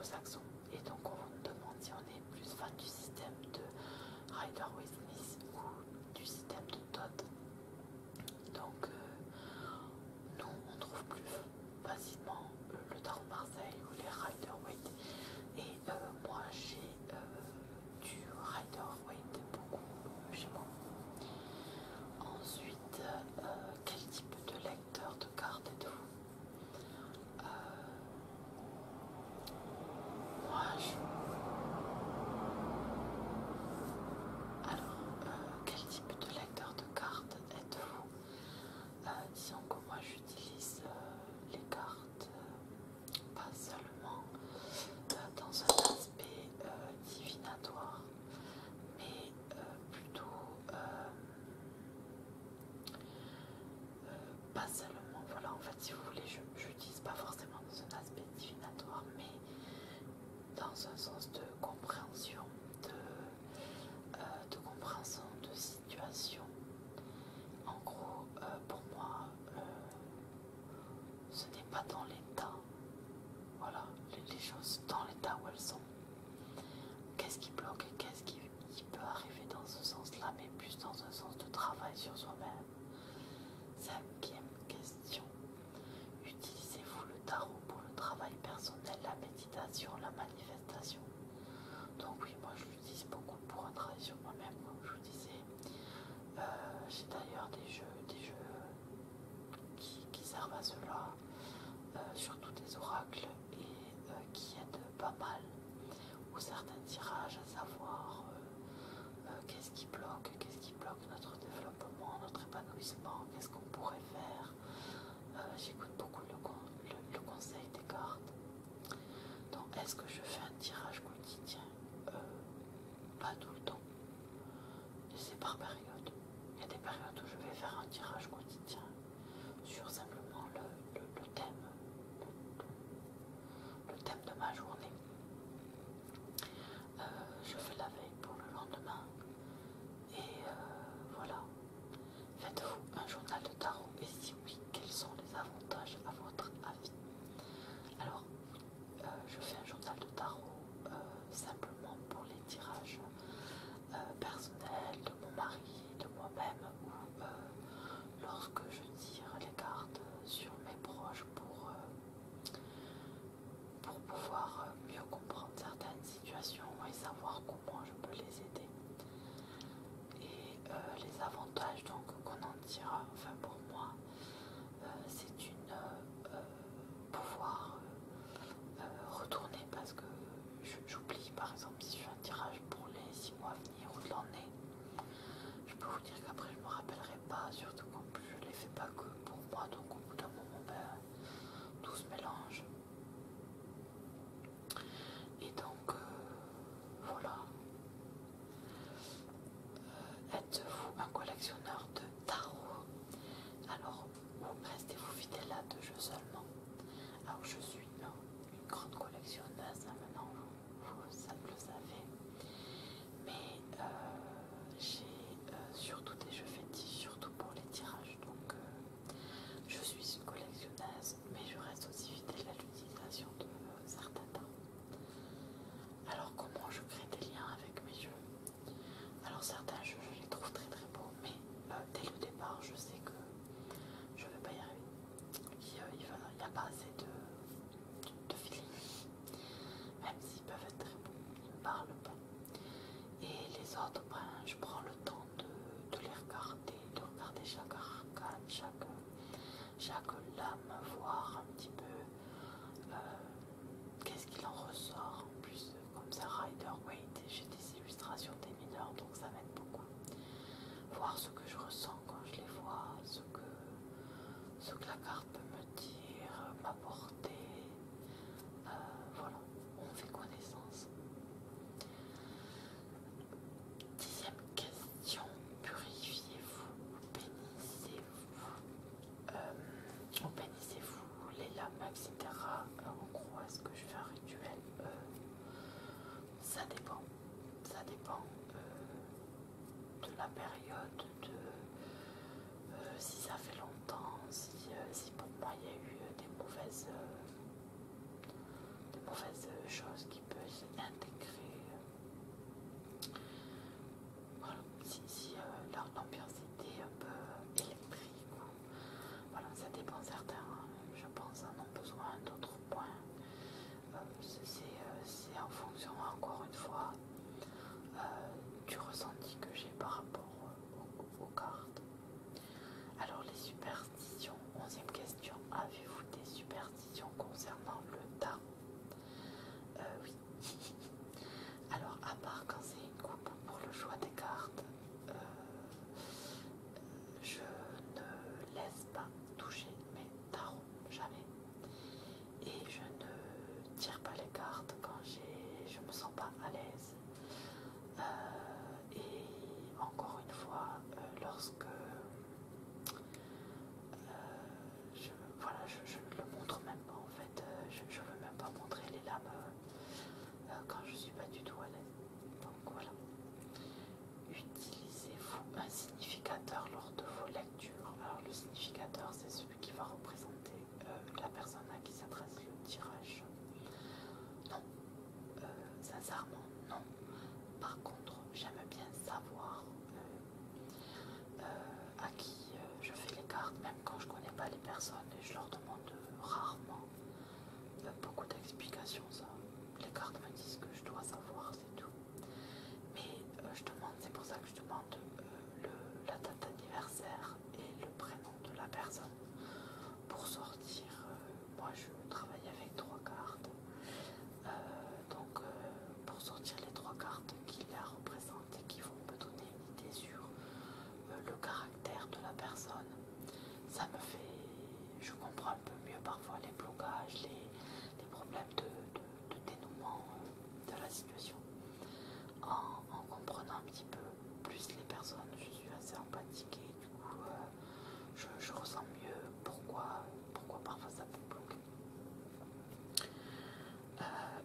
anglo-saxon. Et donc on vous demande si on est plus fan du système de Rider-Waite-Smith ou du système de Todd. Donc nous on trouve plus facilement le tarot de Marseille ou les Rider-Waite. Et moi j'ai du Rider-Waite beaucoup chez moi. Ensuite, quel type de lecteur de cartes êtes-vous? Moi, quel type de lecteur de cartes êtes-vous? Disons que moi j'utilise les cartes pas seulement dans un aspect divinatoire, mais plutôt pas seulement, voilà, en fait si vous voulez, je n'utilise pas forcément dans un aspect divinatoire, mais dans un sens de compréhension, de compréhension de situation. En gros, pour moi, ce n'est pas dans l'état, voilà, les choses dans l'état où elles sont. Qu'est-ce qui bloque et qu'est-ce qui peut arriver dans ce sens-là, mais plus dans un sens de travail sur soi-même. 5e question. Utilisez-vous le tarot pour le travail personnel, la méditation, la manifestation? Donc oui, moi je l'utilise beaucoup pour un travail sur moi-même, comme je vous disais. J'ai d'ailleurs des jeux qui servent à cela, surtout des oracles, et qui aident pas mal, ou certains tirages, à savoir qu'est-ce qui bloque notre développement, notre épanouissement, qu'est-ce qu'on pourrait faire. J'écoute beaucoup le conseil des cartes. Donc est-ce que je fais un tirage quotidien? Pas tout le temps, et c'est par période. Il y a des périodes où je vais faire un tirage quotidien sur simplement le thème de ma journée. Je fais la veille pour le lendemain, et voilà. Faites-vous un journal de tarot, et si oui, quels sont les avantages à votre avis? Alors, je fais un journal de tarot simplement pour les tirages personnels de mon mari, de moi-même, ou lorsque je tire les cartes sur mes proches pour pouvoir mieux comprendre certaines situations et savoir comment je peux les aider. Et les avantages donc qu'on en tire, enfin pour moi, c'est pouvoir retourner, parce que j'oublie, par exemple si je fais un tirage pour les 6 mois à venir ou de l'année, je peux vous dire qu'après je me rappellerai pas, surtout qu'en plus je les fais pas que pour moi, donc au bout d'un moment tout se mélange. Et donc voilà. Êtes-vous un collectionneur de tarot? Alors, restez-vous fidèle à 2 jeux seulement. Alors je suis une grande collectionneuse, maintenant vous le savez, mais j'ai surtout des jeux fétiches, surtout pour les tirages, donc je suis une collectionneuse, mais je reste aussi fidèle à l'utilisation de certains tarots. Alors comment je crée des liens avec mes jeux? Alors certains jeux je les trouve très très beaux, mais dès le départ je sais que je ne vais pas y arriver. Il n'y a pas assez mauvaise chose qui peut s'intégrer. Voilà, si l'ambiance était un peu électrique, voilà, ça dépend. Certains, je pense, en ont besoin, d'autres moins. C'est en fonction, encore une fois, du ressenti que j'ai par rapport aux cartes. Alors les superstitions, 11e question, avez-vous des superstitions concernant le tarot? Oui. Alors à part quand c'est une coupe pour le choix des cartes, je ne laisse pas toucher mes tarots, jamais. Et je ne tire pas les cartes quand je me sens pas à l'aise. Et encore une fois, lorsque je ne le montre même pas en fait, je ne veux même pas montrer les lames quand je suis pas du tout à l'aise. Donc voilà. Utilisez-vous un significateur lors de vos lectures? Alors le significateur, c'est celui qui va représenter la personne à qui s'adresse le tirage. Non, sincèrement non. Par contre, j'aime bien savoir à qui je fais les cartes, même quand je connais pas les personnes, et je leur demande rarement beaucoup d'explications. Ça, les cartes me disent que je dois savoir, c'est tout. Mais je demande, c'est pour ça que je demande la date d'anniversaire et le prénom de la personne pour sortir. Moi, je travaille avec 3 cartes, donc pour sortir les 3 cartes qui la représentent et qui vont me donner une idée sur le caractère de la personne. Ça me fait, je comprends un peu mieux parfois les blocages, les problèmes de dénouement de la situation. En comprenant un petit peu plus les personnes, je suis assez empathique et du coup je ressens mieux pourquoi parfois ça peut bloquer.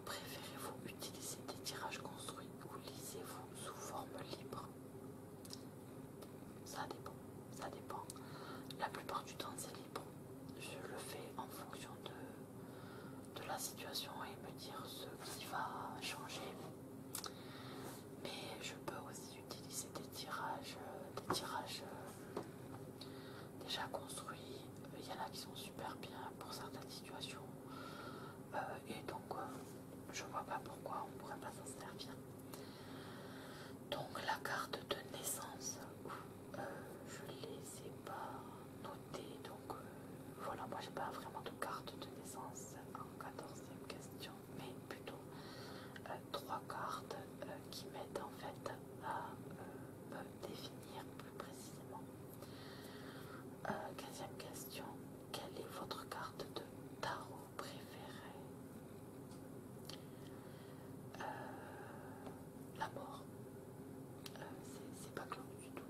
Préférez-vous utiliser des tirages construits ou lisez-vous sous forme libre? Ça dépend. La plupart du temps c'est libre. Je le fais en fonction de la situation et me dire ce qui va changer. Mais je peux aussi utiliser des tirages déjà construits. Il y en a qui sont super bien pour certaines situations. Et donc je vois pas pourquoi on pourrait pas s'en servir. Donc la carte de naissance, je les ai pas notées, donc voilà, moi j'ai pas vraiment de carte de naissance en 14e question, mais plutôt 3 cartes qui m'aident en fait à me définir plus précisément. 15e question, quelle est votre carte de tarot préférée? La mort. C'est pas glauque du tout.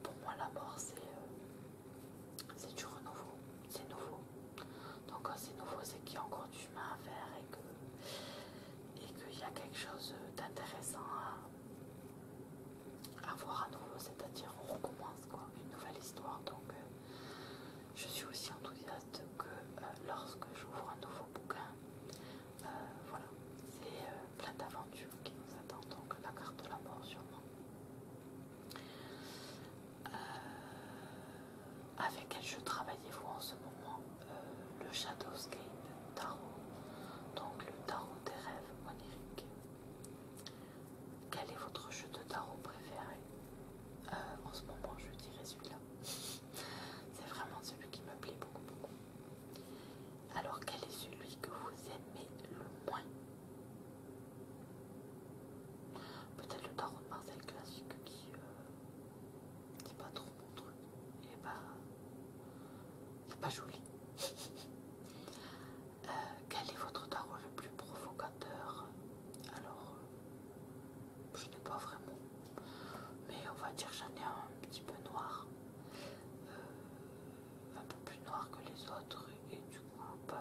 Pour moi, la mort, c'est du renouveau. C'est nouveau. Donc, quand c'est nouveau, c'est qu'il y a encore du chemin à faire et qu'il y a quelque chose d'intéressant à voir à nouveau. C'est-à-dire, on recommence quoi, une nouvelle histoire. Donc, je suis aussi enthousiaste que lorsque j'ouvre un nouveau bouquin. Voilà, c'est plein d'aventures qui nous attendent, donc la carte de la mort sûrement. Avec quel jeu travaillez-vous en ce moment? Le Shadowscape Tarot, donc le tarot des rêves oniriques. Quel est votre jeu de tarot préféré? En ce moment, je dirais celui-là. C'est vraiment celui qui me plaît beaucoup. Alors, quel est celui que vous aimez le moins? Peut-être le tarot de Marseille classique qui c'est pas trop mon truc. Et bah, c'est pas joli. Quel est votre tarot le plus provocateur? Alors, je n'ai pas vraiment, mais on va dire j'en ai un petit peu noir, un peu plus noir que les autres, et du coup, bah,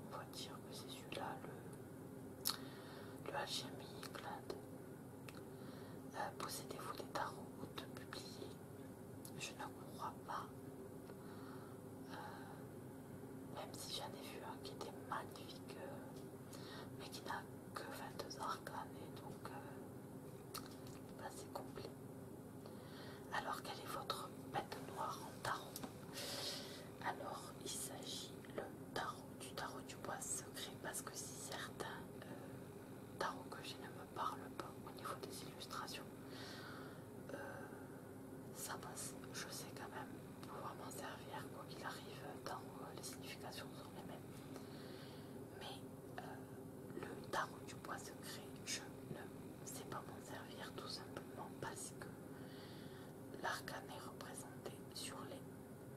on va dire que c'est celui-là, le Alchimie Glade. Possédez-vous des tarots auto-publiés? Je ne crois pas. Même si j'en ai vu un qui était magnifique. qui n'a que 22 arcanes et donc c'est complet. Alors quelle est votre bête noire en tarot? Alors il s'agit du tarot du bois secret, parce que si certains tarots que j'ai ne me parlent pas au niveau des illustrations, ça passe, je sais quand même pouvoir m'en servir quoi qu'il arrive, tarot, les significations sont les mêmes. Mais le tarot du bois secret, je ne sais pas m'en servir tout simplement parce que l'arcane est représenté sur les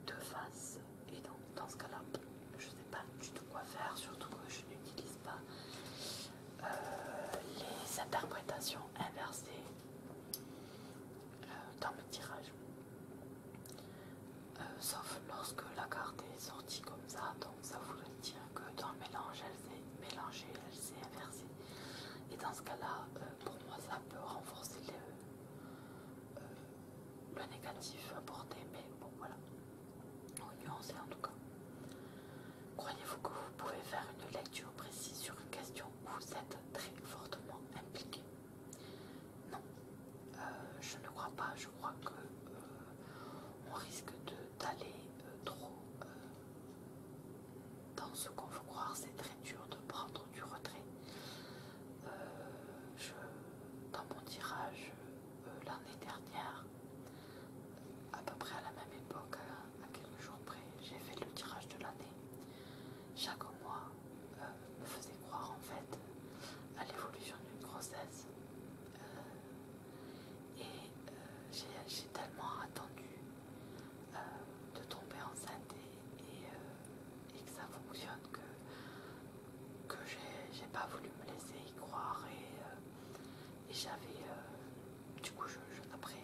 deux faces et donc dans ce cas-là, je ne sais pas du tout quoi faire, surtout que je n'utilise pas les interprétations inversées dans mes tirages. Sauf lorsque la carte est sortie comme ça, donc ça voudrait dire que dans le mélange elle s'est mélangée, elle s'est inversée. Et dans ce cas-là, pour moi ça peut renforcer le négatif apporté, mais bon voilà, nuancé en tout cas. Croyez-vous que vous pouvez faire une lecture précise sur une question où vous êtes très fortement impliqué? Non, je ne crois pas. Je crois que on risque d'aller trop dans ce qu'on veut croire. C'est très dur de prendre du retrait. Dans mon tirage l'année dernière, à peu près à la même époque, à quelques jours près, j'ai fait le tirage de l'année. Chaque mois me faisait croire en fait à l'évolution d'une grossesse. Et j'ai tellement attendu de tomber enceinte et que ça fonctionne que j'ai pas voulu me laisser y croire et j'avais du coup après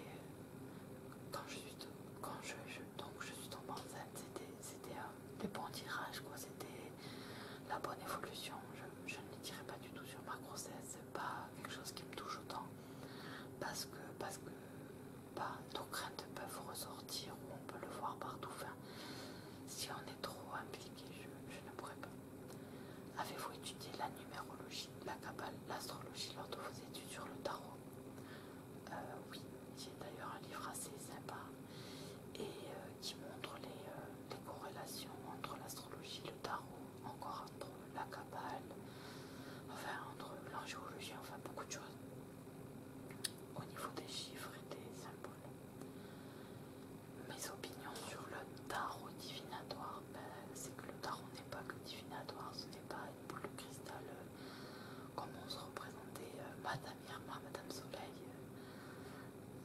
donc je suis tombée enceinte, c'était des bons tirages quoi, c'était la bonne évolution. Je ne les dirais pas du tout sur ma grossesse, c'est pas quelque chose qui me touche autant parce que nos craintes peuvent ressortir ou on peut le voir partout. Enfin, si on est trop impliqué, je ne pourrais pas. Avez-vous étudié la numérologie, la cabale, l'astrologie lors de vos études sur le tarot? Oui, j'ai d'ailleurs un livre assez sympa et qui montre les corrélations entre l'astrologie, le tarot, encore entre la cabale, enfin entre l'angéologie, enfin beaucoup de choses au niveau des chiffres et des symboles. Mes opinions sur le tarot divinatoire, c'est que le tarot n'est pas que divinatoire, ce n'est pas une boule de cristal comme on se représentait Madame Irma, Madame Soleil.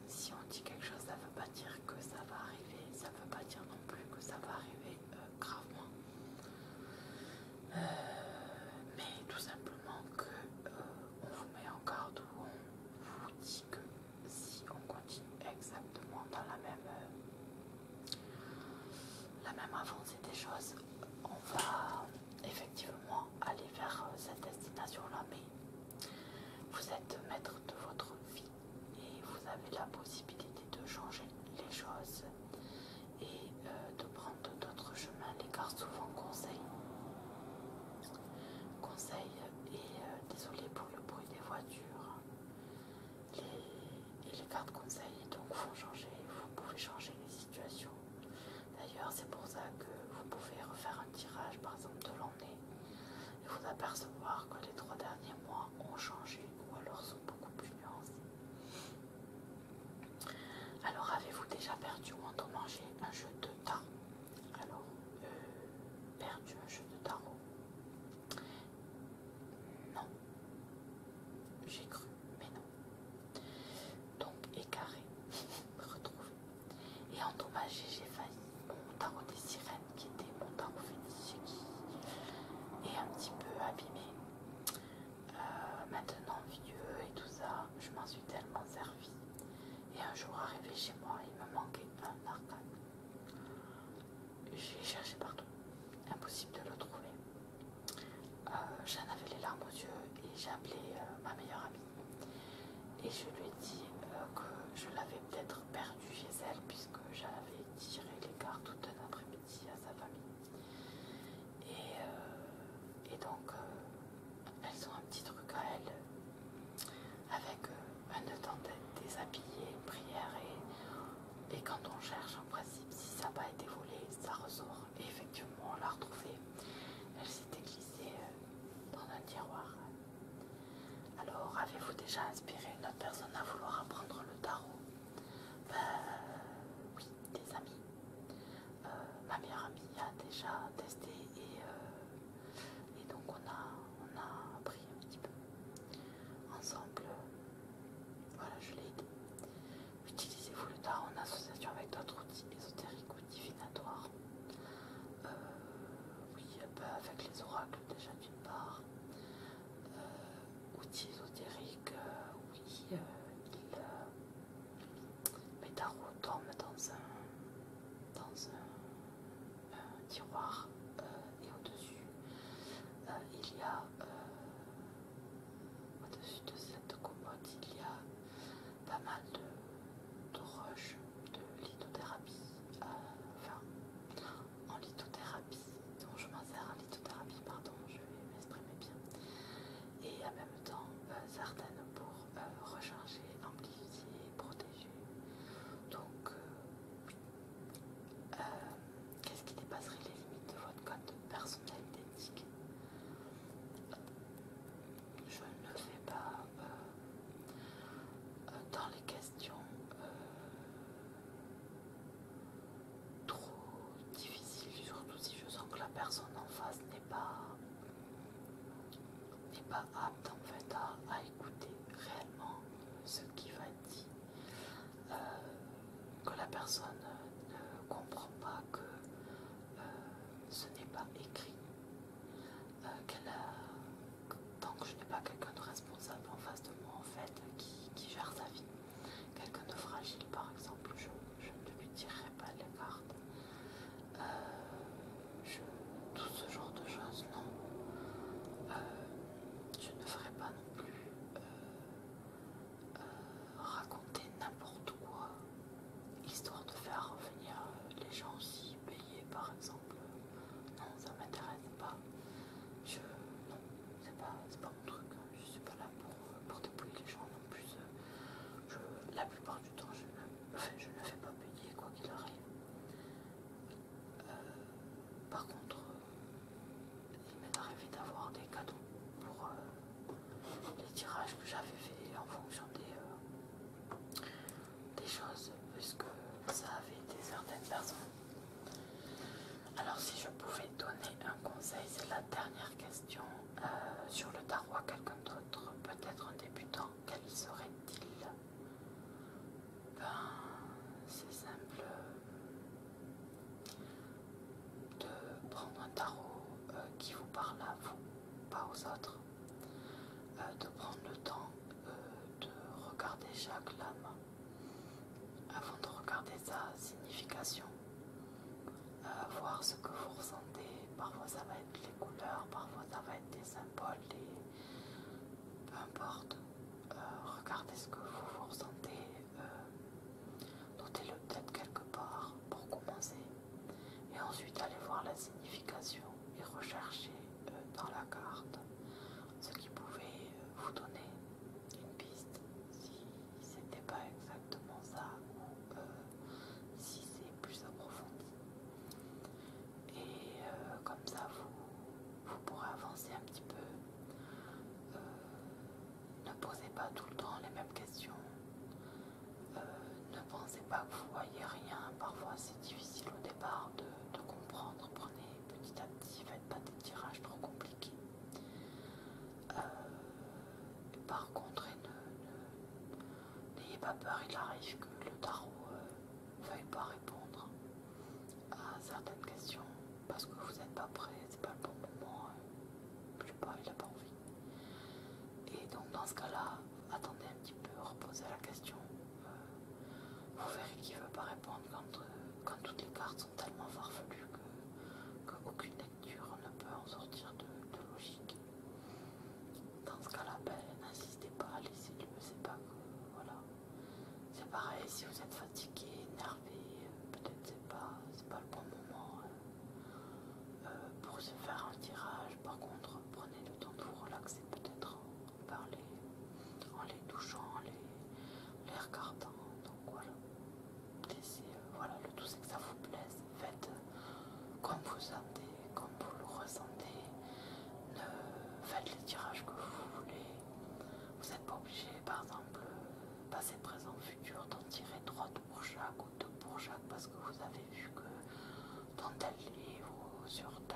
Si on dit quelque chose, ça ne veut pas dire que ça va arriver, ça ne veut pas dire non plus que ça va arriver gravement. Mais tout simplement que on vous met en garde ou on vous dit que si on continue exactement dans la même avancée des choses, on va effectivement aller vers cette destination-là, mais vous êtes maître de votre vie et vous avez la possibilité de changer les choses et de prendre d'autres chemins. Les cartes souvent conseillent et désolé pour le bruit des voitures, les cartes conseillent donc font changer, vous pouvez changer les situations. D'ailleurs c'est pour ça que vous pouvez refaire un tirage par exemple de l'année et vous apercevoir que les 3 derniers mois ont changé ou alors sont beaucoup plus nuancés. Alors avez-vous déjà perdu ou endommagé un jeu de tarot? Alors perdu un jeu de tarot? Non, j'ai cru, mais non. Donc écarré, retrouvé. Et endommagé, j'ai failli. Mon tarot des sirènes, qui était mon tarot fétiche, qui est un petit peu abîmé. Maintenant, déjà inspiré une autre personne à vouloir apprendre le tarot? Ben oui, des amis. Ma meilleure amie a déjà testé et donc on a appris un petit peu ensemble. Voilà, je l'ai aidé. Utilisez-vous le tarot en association avec d'autres outils ésotériques ou divinatoires? Oui, avec les oracles déjà d'une part. Outils ésotériques, oui, mes tarots dorment dans un tiroir et au-dessus il y a au-dessus de cette commode il y a pas mal de roches de lithothérapie, enfin en lithothérapie, donc je m'en sers en lithothérapie, pardon, je vais m'exprimer bien, et en même temps certaines pour recharger, amplifier, protéger. Donc qu'est-ce qui dépasserait les limites de votre code personnel identique? Je ne fais pas dans les questions trop difficiles, surtout si je sens que la personne en face n'est pas apte en fait à écouter réellement ce qui va être dit, que la personne ne comprend pas que ce n'est pas écrit, tant que je n'ai pas quelqu'un de responsable en face de moi en fait qui gère sa vie, quelqu'un de fragile par exemple, je ne lui tirerai pas les cartes. Tout ce genre de choses, non. Je ne ferai pas non plus raconter n'importe quoi, histoire de faire revenir les gens aussi payés par exemple. Non, ça m'intéresse pas. Non, c'est pas mon truc. Je suis pas là pour dépouiller les gens non plus. La plupart du temps, je ne fais pas payer quoi qu'il arrive. Par contre, il m'est arrivé d'avoir des cadeaux pour les tirages que j'avais fait en fonction des choses, puisque ça avait été certaines personnes. Alors si je pouvais donner un conseil, c'est la dernière question sur le tarot à quelqu'un d'autre, peut-être un débutant, quel serait-il? C'est simple, de prendre un tarot qui vous parle à vous, pas aux autres, de prendre le temps de regarder chaque lame avant de regarder sa signification, voir ce que vous ressentez. Parfois ça va être les couleurs, parfois ça va être des symboles, peu importe. Regardez ce que vous ressentez, notez-le peut-être quelque part pour commencer, et ensuite allez voir la signification et rechercher dans la carte ce qui pouvait vous donner une piste si c'était pas exactement ça ou si c'est plus approfondi. Et comme ça vous pourrez avancer un petit peu. Ne posez pas tout le temps les mêmes questions. Ne pensez pas que vous voyez rien. Parfois c'est difficile au départ de comprendre. Prenez petit à petit, faites pas des tirages trop compliqués. Par contre, n'ayez pas peur, il arrive que le tarot ne veuille pas répondre à certaines questions parce que vous n'êtes pas prêt, c'est pas le bon moment, je sais pas, il n'a pas envie. Et donc dans ce cas-là, attendez un petit peu, reposez la question. Vous verrez qu'il ne veut pas répondre quand toutes les cartes sont tellement farfelues qu'aucune lecture ne peut en sortir de logique. Dans ce cas-là, n'insistez pas, laissez-le, c'est pas que, voilà. C'est pareil, si vous êtes fatigué, énervé, peut-être c'est pas le bon moment pour se faire un tirage. Par contre, prenez le temps de vous relaxer, peut-être en les touchant, en les regardant. Donc voilà. Voilà, le tout c'est que ça vous plaise, faites sur